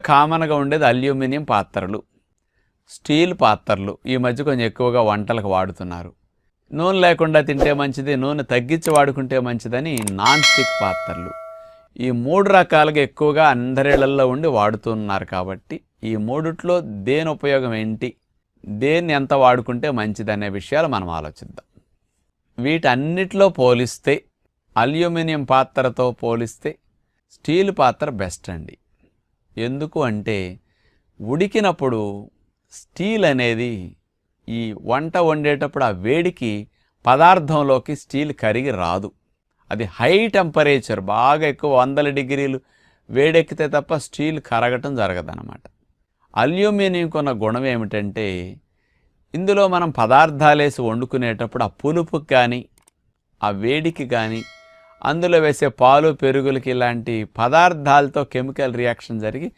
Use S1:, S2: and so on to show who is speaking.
S1: కామన్గా ఉండేది అల్యూమినియం పాత్రలు, స్టీల్ పాత్రలు ఈ మధ్య కొంచెం ఎక్కువగా వంటలకు వాడుతున్నారు. నూనె లేకుండా తింటే మంచిది, నూనె తగ్గించి వాడుకుంటే మంచిదని నాన్ స్టిక్ పాత్రలు. ఈ 3 రకాలుగా ఎక్కువగా అందరిళ్లల్లో ఉండి వాడుతున్నారు. కాబట్టి ఈ మూడిట్లో దేని ఉపయోగం ఏంటి, దేన్ని ఎంత వాడుకుంటే మంచిదనే విషయాలు మనం ఆలోచిద్దాం. వీటన్నిటిలో పోలిస్తే అల్యూమినియం పాత్రతో పోలిస్తే స్టీల్ పాత్ర బెస్ట్ అండి. ఎందుకు అంటే ఉడికినప్పుడు స్టీల్ అనేది ఈ వంట వండేటప్పుడు ఆ వేడికి పదార్థంలోకి స్టీల్ కరిగి రాదు. అది హై టెంపరేచర్, బాగా ఎక్కువ 100 డిగ్రీలు వేడెక్కితే తప్ప స్టీల్ కరగటం జరగదన్నమాట. అల్యూమినియంకు ఉన్న గుణం ఏమిటంటే ఇందులో మనం పదార్థాలేసి వండుకునేటప్పుడు ఆ పులుపుకి కానీ ఆ వేడికి కానీ అందులో వేసే పాలు పెరుగులకి ఇలాంటి పదార్థాలతో కెమికల్ రియాక్షన్ జరిగి